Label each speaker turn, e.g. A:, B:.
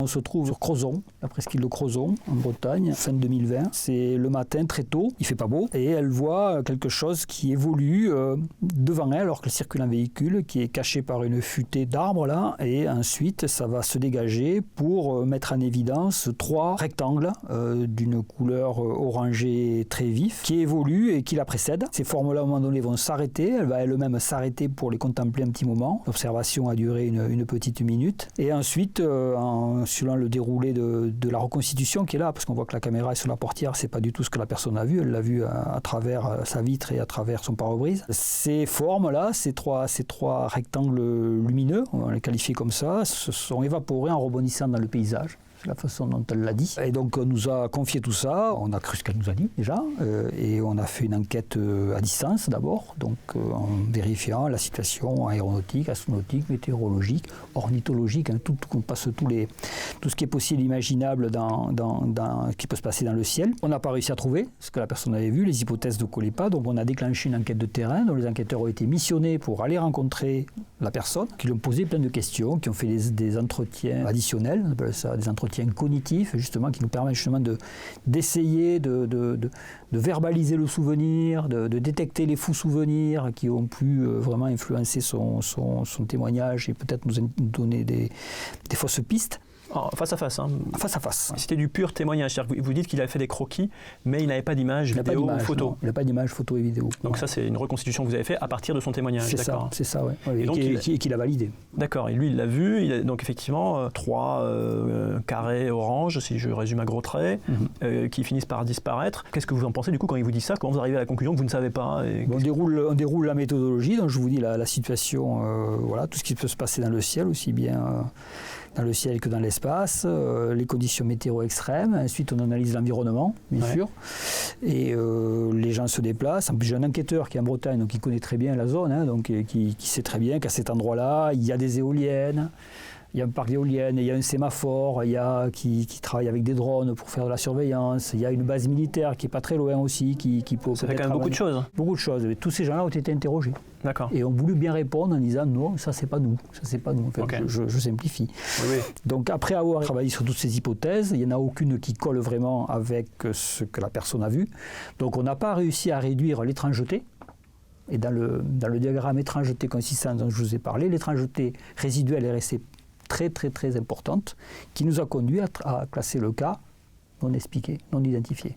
A: On se trouve sur Crozon, la presqu'île de Crozon, en Bretagne, fin 2020. C'est le matin, très tôt, il fait pas beau, et elle voit quelque chose qui évolue devant elle, alors qu'elle circule en véhicule, qui est caché par une futée d'arbres, là, et ensuite, ça va se dégager pour mettre en évidence 3 rectangles d'une couleur orangée très vif, qui évoluent et qui la précèdent. Ces formes-là, à un moment donné, vont s'arrêter, elle va elle-même s'arrêter pour les contempler un petit moment. L'observation a duré une petite minute, et ensuite, selon le déroulé de la reconstitution qui est là, parce qu'on voit que la caméra est sur la portière, c'est pas du tout ce que la personne a vu, elle l'a vu à travers sa vitre et à travers son pare-brise. Ces formes-là, ces trois rectangles lumineux, on va les qualifier comme ça, se sont évaporés en rebondissant dans le paysage. C'est la façon dont elle l'a dit. Et donc on nous a confié tout ça, on a cru ce qu'elle nous a dit déjà, et on a fait une enquête à distance d'abord, donc en vérifiant la situation aéronautique, astronautique, météorologique, ornithologique, tout on passe tout ce qui est possible, imaginable qui peut se passer dans le ciel. On n'a pas réussi à trouver ce que la personne avait vu, les hypothèses ne collaient pas, donc on a déclenché une enquête de terrain, dont les enquêteurs ont été missionnés pour aller rencontrer la personne, qui lui ont posé plein de questions, qui ont fait des entretiens additionnels, on appelle ça des entretiens cognitifs, justement, qui nous permettent justement d'essayer de verbaliser le souvenir, de détecter les faux souvenirs qui ont pu vraiment influencer son témoignage et peut-être nous donner des fausses pistes.
B: Alors, face à face.
A: Face à face.
B: C'était du pur témoignage. C'est-à-dire que vous dites qu'il avait fait des croquis, mais il n'avait pas d'image vidéo ou photo.
A: Il n'a pas d'image photo et vidéo.
B: Donc ça, c'est une reconstitution que vous avez faite à partir de son témoignage.
A: C'est ça, oui. Et qu'il a validé. D'accord.
B: Et lui, il l'a vu. Il a, donc effectivement, 3 carrés orange, si je résume à gros traits, qui finissent par disparaître. Qu'est-ce que vous en pensez du coup quand il vous dit ça? Comment vous arrivez à la conclusion que vous ne savez pas?
A: On déroule la méthodologie. Donc je vous dis la situation, voilà, tout ce qui peut se passer dans le ciel, aussi bien dans le ciel que dans l'espace, les conditions météo extrêmes. Ensuite, on analyse l'environnement, bien sûr. Et les gens se déplacent. En plus, j'ai un enquêteur qui est en Bretagne, donc qui connaît très bien la zone, donc qui sait très bien qu'à cet endroit-là, il y a des éoliennes. Il y a un parc d'éoliennes, il y a un sémaphore, il y a qui travaille avec des drones pour faire de la surveillance, il y a une base militaire qui n'est pas très loin aussi, qui peut
B: ça fait quand même beaucoup de choses.
A: Beaucoup de choses. Tous ces gens-là ont été interrogés.
B: D'accord.
A: Et ont voulu bien répondre en disant non, ça c'est pas nous, ça c'est pas nous. En fait, je simplifie.
B: Oui.
A: Donc après avoir travaillé sur toutes ces hypothèses, il n'y en a aucune qui colle vraiment avec ce que la personne a vu. Donc on n'a pas réussi à réduire l'étrangeté. Et dans le diagramme étrangeté consistant dont je vous ai parlé, l'étrangeté résiduelle est restée très très très importante, qui nous a conduit à classer le cas non expliqué, non identifié.